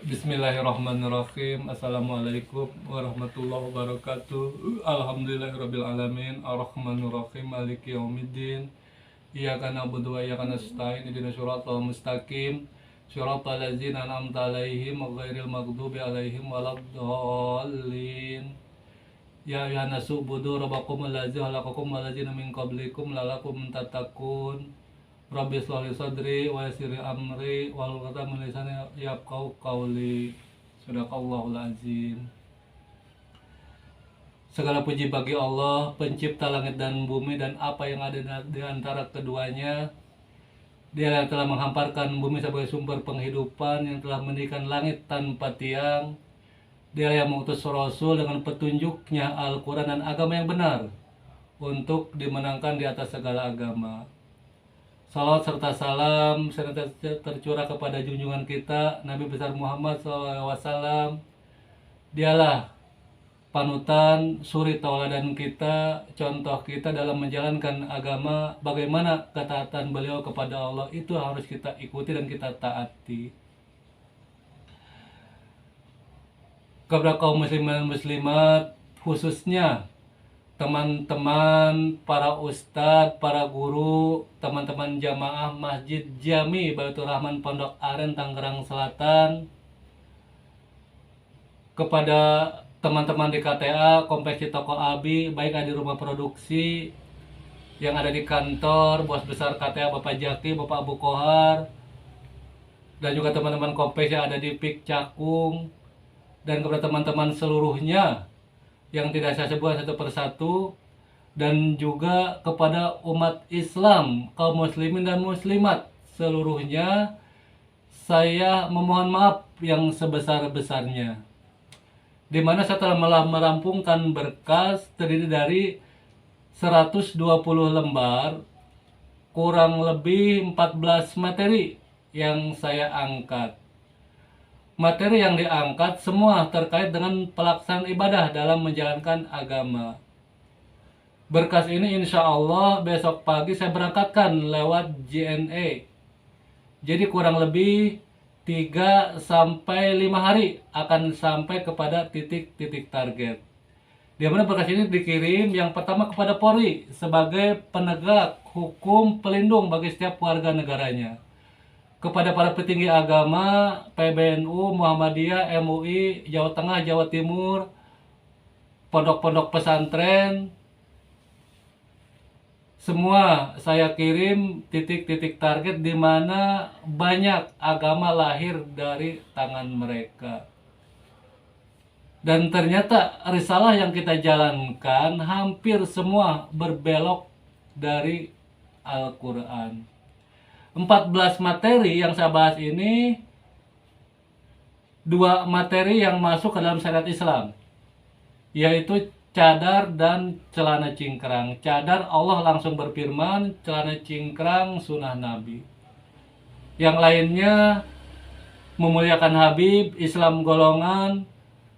Bismillahirrahmanirrahim. Assalamualaikum warahmatullahi wabarakatuh. Alhamdulillahirrabbilalamin. Ar-Rahmanirrahim. Maliki yaumiddin. Iyyaka na'budu wa iyyaka nasta'in. Ihdinas siratal mustaqim. Siratal ladzina an'amta 'alaihim ghairil maghdubi 'alaihim waladdallin. Ya ayyuhan nasu ubudu rabbakum allazi khalaqakum wal ladzina min qablikum la'allakum tattaqun. Rabbi shrah li sadri wa yassir li amri wahlul 'uqdatam min lisani yafqahu qawli. Shadaqallahul azim. Segala puji bagi Allah, pencipta langit dan bumi dan apa yang ada di antara keduanya. Dia yang telah menghamparkan bumi sebagai sumber penghidupan, yang telah mendirikan langit tanpa tiang. Dia yang mengutus Rasul dengan petunjuknya Al-Quran dan agama yang benar untuk dimenangkan di atas segala agama. Salawat serta salam senantiasa tercurah kepada junjungan kita Nabi besar Muhammad SAW. Dialah panutan, suri tauladan kita, contoh kita dalam menjalankan agama. Bagaimana ketaatan beliau kepada Allah itu harus kita ikuti dan kita taati. Kepada kaum muslimin dan muslimat, khususnya teman-teman, para ustadz, para guru, teman-teman jamaah Masjid Jami Baitur Rahman Pondok Aren Tangerang Selatan, kepada teman-teman di KTA, Kompleks Toko Abi, baik ada di rumah produksi, yang ada di kantor, bos besar KTA Bapak Jaki, Bapak Abu Kohar, dan juga teman-teman kompleks yang ada di PIK Cakung, dan kepada teman-teman seluruhnya yang tidak saya sebut satu persatu, dan juga kepada umat Islam, kaum muslimin dan muslimat seluruhnya, saya memohon maaf yang sebesar-besarnya. Di mana saya telah merampungkan berkas terdiri dari 120 lembar, kurang lebih 14 materi yang saya angkat. Materi yang diangkat semua terkait dengan pelaksanaan ibadah dalam menjalankan agama. Berkas ini insya Allah besok pagi saya berangkatkan lewat JNE. Jadi kurang lebih 3-5 hari akan sampai kepada titik-titik target. Di mana berkas ini dikirim yang pertama kepada Polri sebagai penegak hukum pelindung bagi setiap warga negaranya. Kepada para petinggi agama, PBNU, Muhammadiyah, MUI, Jawa Tengah, Jawa Timur, pondok-pondok pesantren, semua saya kirim titik-titik target di mana banyak agama lahir dari tangan mereka. Dan ternyata risalah yang kita jalankan hampir semua berbelok dari Al-Quran. 14 materi yang saya bahas ini, 2 materi yang masuk ke dalam syariat Islam, yaitu cadar dan celana cingkrang. Cadar Allah langsung berfirman, celana cingkrang sunnah Nabi. Yang lainnya memuliakan Habib, Islam golongan,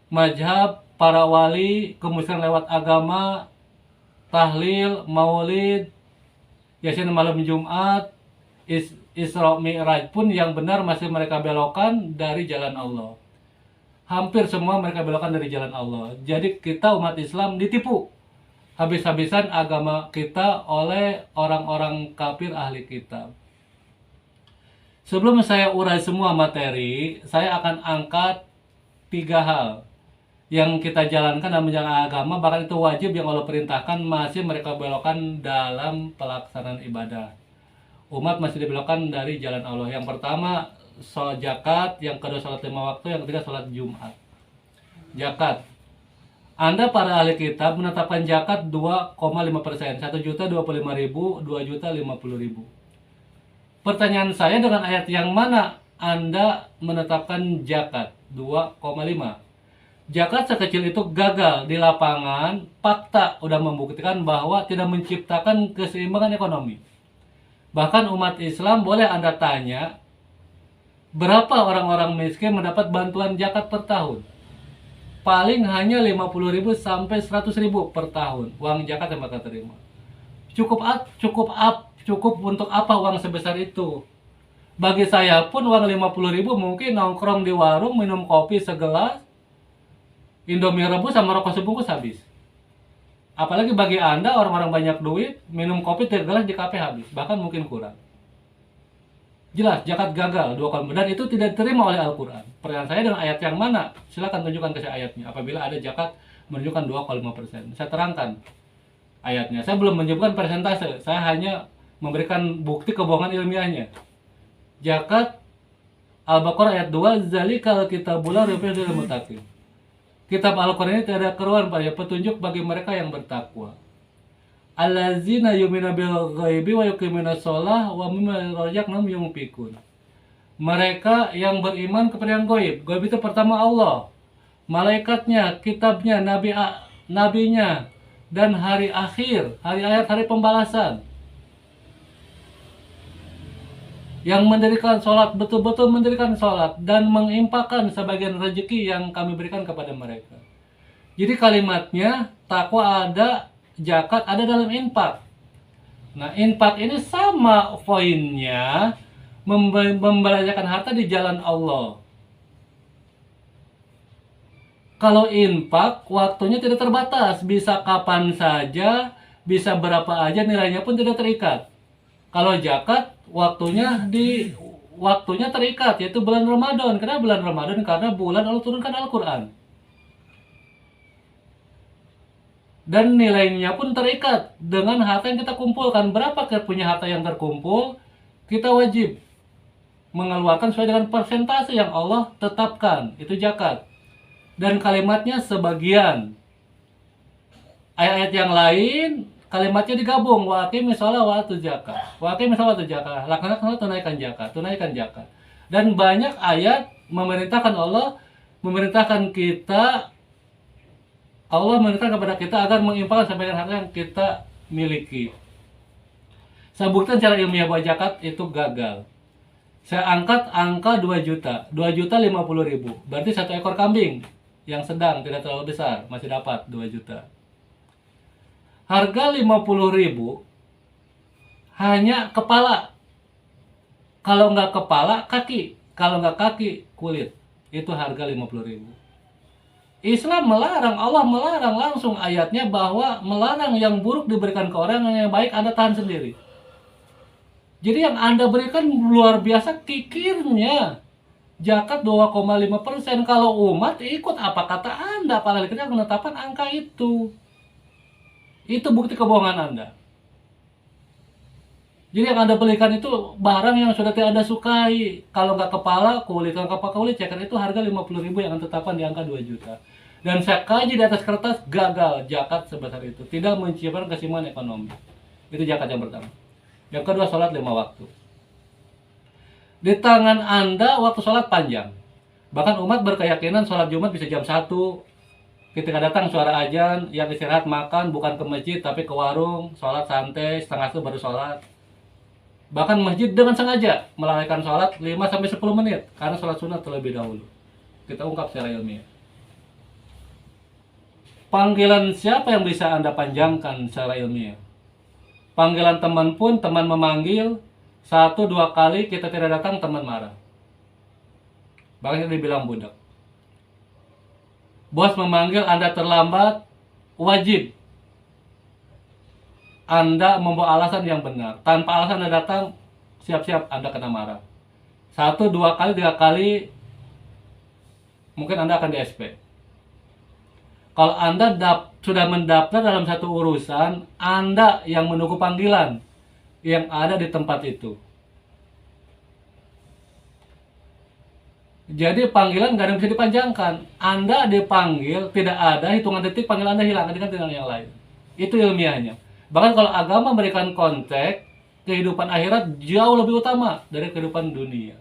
mazhab, para wali, kemusyrikan lewat agama, tahlil, maulid, yasin malam Jumat, Isra Mi'raj pun yang benar masih mereka belokkan dari jalan Allah. Hampir semua mereka belokkan dari jalan Allah. Jadi kita umat Islam ditipu habis-habisan agama kita oleh orang-orang kafir ahli kitab. Sebelum saya urai semua materi, saya akan angkat 3 hal yang kita jalankan dalam menjalankan agama, bahkan itu wajib yang Allah perintahkan, masih mereka belokkan dalam pelaksanaan ibadah. Umat masih dibelokkan dari jalan Allah. Yang pertama sholat zakat, yang kedua sholat 5 waktu, yang ketiga sholat Jumat. Zakat, Anda para ahli kitab menetapkan zakat 2,5%, 1.025.000, 2.050.000. Pertanyaan saya, dengan ayat yang mana Anda menetapkan zakat 2,5? Zakat sekecil itu gagal di lapangan. Fakta udah membuktikan bahwa tidak menciptakan keseimbangan ekonomi. Bahkan umat Islam, boleh Anda tanya, berapa orang-orang miskin mendapat bantuan zakat per tahun? Paling hanya 50.000 sampai 100.000 per tahun uang zakat yang mereka terima. Cukup untuk apa uang sebesar itu? Bagi saya pun uang 50.000 mungkin nongkrong di warung, minum kopi segelas, Indomie rebus sama rokok sebungkus habis. Apalagi bagi Anda orang-orang banyak duit, minum kopi 3 gelas di kafe habis, bahkan mungkin kurang. Jelas zakat gagal 2,5 dan itu tidak diterima oleh Al-Qur'an. Pertanyaan saya dengan ayat yang mana? Silakan tunjukkan ke saya ayatnya. Apabila ada zakat menunjukkan 2,5%. Saya terangkan ayatnya. Saya belum menyebutkan persentase, saya hanya memberikan bukti kebohongan ilmiahnya. Zakat Al-Baqarah ayat 2, zalikal kitabul la raiba fihi lil muttaqin. Kitab Al-Quran ini tidak keruan pada petunjuk bagi mereka yang bertakwa. Allazina yu'minuna bil ghaibi wa yuqimuna shalah wa mimma razaqnahum yunfiqun. Mereka yang beriman kepada yang gaib. Gaib itu pertama Allah, malaikatnya, kitabnya, nabinya, dan hari akhir, hari pembalasan. Yang mendirikan sholat, betul-betul mendirikan sholat dan mengimpakkan sebagian rezeki yang kami berikan kepada mereka. Jadi kalimatnya takwa ada, zakat ada dalam infak. Nah, infak ini sama poinnya membelanjakan harta di jalan Allah. Kalau infak waktunya tidak terbatas, bisa kapan saja, bisa berapa aja, nilainya pun tidak terikat. Kalau zakat waktunya terikat, yaitu bulan Ramadan. Kenapa bulan Ramadan? Karena bulan Allah turunkan Al-Quran. Dan nilainya pun terikat dengan harta yang kita kumpulkan. Berapa punya harta yang terkumpul, kita wajib mengeluarkan sesuai dengan persentase yang Allah tetapkan. Itu zakat. Dan kalimatnya sebagian. Ayat-ayat yang lain kalimatnya digabung, wa aqimis shalah wa atuz zakat. Wa aqimis shalah wa atuz zakat. Laksanakan tunaikan zakat, tunaikan zakat. Dan banyak ayat memerintahkan Allah memerintahkan kepada kita agar menginfakkan sebagian harta yang kita miliki. Saya buktikan secara ilmiah bahwa zakat itu gagal. Saya angkat angka 2 juta, 2.050.000. Berarti 1 ekor kambing yang sedang, tidak terlalu besar, masih dapat 2 juta. Harga 50.000 hanya kepala. Kalau nggak kepala, kaki. Kalau nggak kaki, kulit. Itu harga 50.000. Islam melarang, Allah melarang langsung ayatnya bahwa melarang yang buruk diberikan ke orang, yang baik Anda tahan sendiri. Jadi yang Anda berikan luar biasa kikirnya. Zakat 2,5%. Kalau umat ikut apa kata Anda, apalagi kita menetapkan angka itu. Itu bukti kebohongan Anda. Jadi yang Anda belikan itu barang yang sudah tidak Anda sukai. Kalau nggak kepala, kulit. Kalau kepala kulit, zakat itu harga 50.000 yang tetapkan di angka 2 juta. Dan saya kaji di atas kertas, gagal zakat sebesar itu. Tidak menciptakan keseimbangan ekonomi. Itu zakat yang pertama. Yang kedua, sholat 5 waktu. Di tangan Anda, waktu sholat panjang. Bahkan umat berkeyakinan sholat Jumat bisa jam 1. Ketika datang suara azan, yang istirahat makan bukan ke masjid tapi ke warung, sholat santai, setengah itu baru sholat. Bahkan masjid dengan sengaja melalaikan sholat 5-10 menit karena sholat sunat terlebih dahulu. Kita ungkap secara ilmiah. Panggilan siapa yang bisa Anda panjangkan secara ilmiah? Panggilan teman pun, teman memanggil 1-2 kali kita tidak datang, teman marah. Bahkan dibilang budak. Bos memanggil Anda terlambat, wajib Anda membawa alasan yang benar. Tanpa alasan Anda datang, siap-siap Anda kena marah. 1-2 kali, 3 kali, mungkin Anda akan di SP. Kalau Anda sudah mendaftar dalam satu urusan, Anda yang menunggu panggilan yang ada di tempat itu. Jadi panggilan nggak ada yang bisa dipanjangkan. Anda dipanggil, tidak ada hitungan detik panggilan Anda hilang, dengan yang lain. Itu ilmiahnya. Bahkan kalau agama memberikan konteks, kehidupan akhirat jauh lebih utama dari kehidupan dunia.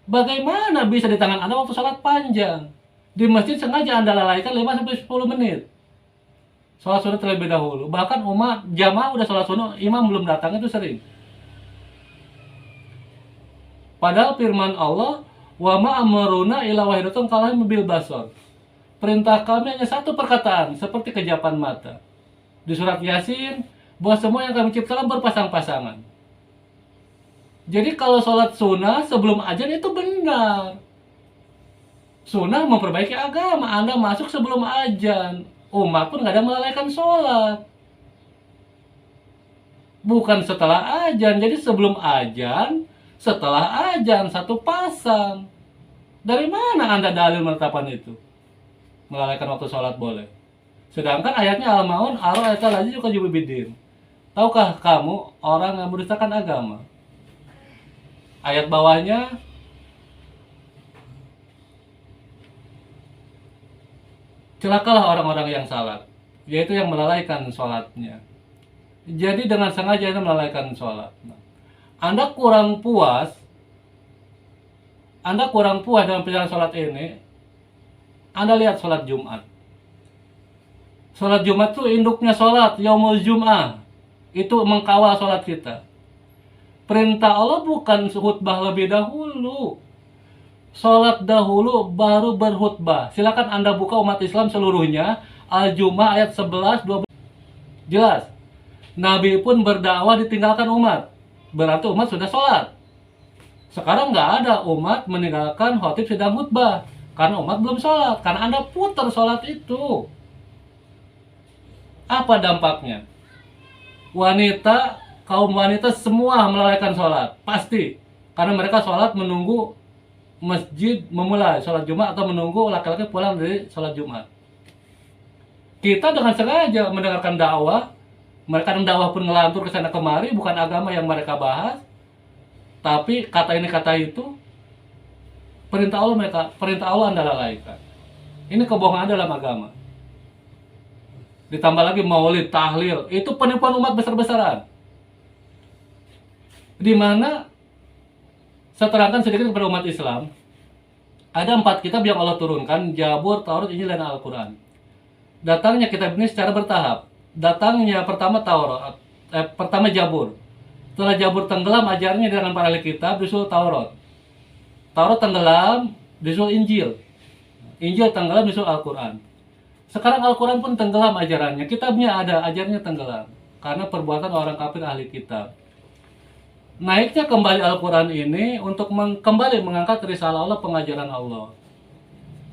Bagaimana bisa di tangan Anda waktu sholat panjang? Di masjid sengaja Anda lalaikan 5-10 menit. Sholat sunat terlebih dahulu. Bahkan umat jamaah udah sholat sunat, imam belum datang, itu sering. Padahal firman Allah, wa ma amruna illa wahidatun kalamil bil basar. Perintah kami hanya satu perkataan, seperti kejapan mata. Di surat Yasin, bahwa semua yang kami ciptakan berpasang-pasangan. Jadi kalau sholat sunnah sebelum azan itu benar. Sunnah memperbaiki agama. Anda masuk sebelum azan. Umat pun nggak ada melalaikan sholat. Bukan setelah azan. Jadi sebelum azan, setelah azan satu pasang. Dari mana Anda dalil menetapkan itu? Melalaikan waktu sholat boleh. Sedangkan ayatnya Al-Maun, ayat lagi juga jubibidin. Tahukah kamu orang yang mendustakan agama? Ayat bawahnya, celakalah orang-orang yang salat, yaitu yang melalaikan sholatnya. Jadi dengan sengaja Anda melalaikan sholat. Anda kurang puas dengan perjalanan sholat ini. Anda lihat sholat Jumat. Sholat Jumat itu induknya sholat, Yaumul Jum'ah. Itu mengkawal sholat kita. Perintah Allah bukan khutbah lebih dahulu. Sholat dahulu baru berkhutbah. Silakan Anda buka umat Islam seluruhnya. Al-Jum'ah ayat 11, 12. Jelas. Nabi pun berdakwah ditinggalkan umat. Berarti umat sudah sholat. Sekarang nggak ada umat meninggalkan khotib sedang khutbah. Karena umat belum sholat. Karena Anda putar sholat itu. Apa dampaknya? Kaum wanita semua melalaikan sholat. Pasti. Karena mereka sholat menunggu masjid memulai sholat Jumat atau menunggu laki-laki pulang dari sholat Jumat. Kita dengan sengaja mendengarkan dakwah. Mereka yang dakwah pun ngelantur ke sana kemari. Bukan agama yang mereka bahas. Tapi kata ini kata itu. Perintah Allah Anda lalaikan. Ini kebohongan dalam agama. Ditambah lagi maulid, tahlil, itu penipuan umat besar-besaran. Di mana saya terangkan sedikit kepada umat Islam, ada 4 kitab yang Allah turunkan, Zabur, Taurat, Injil, dan Al-Quran. Datangnya kitab ini secara bertahap. Datangnya pertama pertama Zabur. Setelah Zabur tenggelam, ajarnya dengan para ahli kitab, disusul Taurat. Taurat tenggelam, disusul Injil. Injil tenggelam, disusul Al-Quran. Sekarang Al-Quran pun tenggelam ajarannya. Kitabnya ada, ajarnya tenggelam. Karena perbuatan orang kafir ahli kitab. Naiknya kembali Al-Quran ini untuk kembali mengangkat risalah Allah, pengajaran Allah.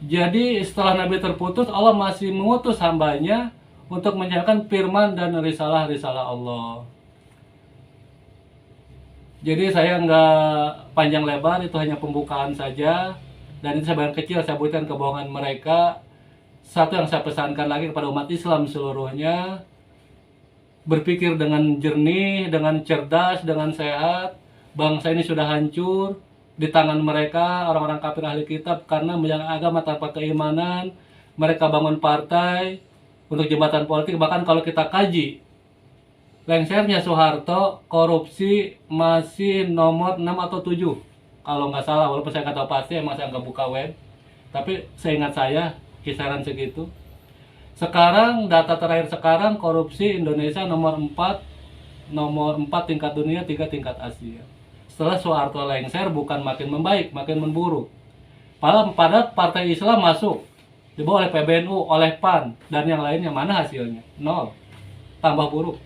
Jadi setelah Nabi terputus, Allah masih mengutus hambanya untuk menjalankan firman dan risalah-risalah Allah. Jadi saya nggak panjang lebar, itu hanya pembukaan saja. Dan itu sebagian kecil saya buatkan kebohongan mereka. Satu yang saya pesankan lagi kepada umat Islam seluruhnya, berpikir dengan jernih, dengan cerdas, dengan sehat. Bangsa ini sudah hancur di tangan mereka, orang-orang kafir ahli kitab, karena menjalankan agama tanpa keimanan. Mereka bangun partai untuk jabatan politik. Bahkan kalau kita kaji lengsernya Soeharto, korupsi masih nomor 6 atau 7 kalau nggak salah, walaupun saya nggak tahu pasti, emang saya nggak buka web, tapi seingat saya kisaran segitu. Sekarang data terakhir sekarang korupsi Indonesia nomor 4 tingkat dunia, 3 tingkat Asia. Setelah Soeharto lengser bukan makin membaik, makin memburuk. Pada partai Islam masuk di bawah oleh PBNU, oleh PAN dan yang lainnya, mana hasilnya? 0. Tambah buruk.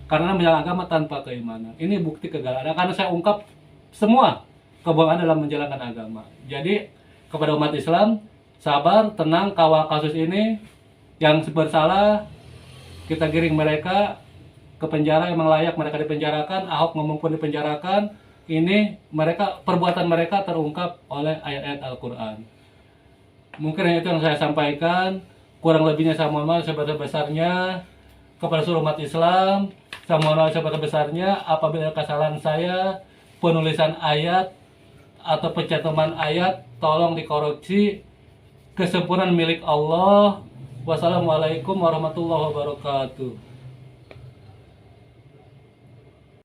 Karena menjalankan agama tanpa keimanan. Ini bukti kegagalan. Karena saya ungkap semua kebohongan dalam menjalankan agama. Jadi kepada umat Islam, sabar, tenang, kawal kasus ini. Yang bersalah, kita giring mereka ke penjara, yang layak mereka dipenjarakan. Ahok ngomong pun dipenjarakan. Ini perbuatan mereka terungkap oleh ayat-ayat Al-Quran. Mungkin itu yang saya sampaikan. Kurang lebihnya saya mohon maaf sebesar-besarnya kepada seluruh umat Islam. Saya mohon maaf sebesar-besarnya apabila kesalahan saya, penulisan ayat atau pencantuman ayat, tolong dikoreksi. Kesempurnaan milik Allah. Wassalamualaikum warahmatullahi wabarakatuh.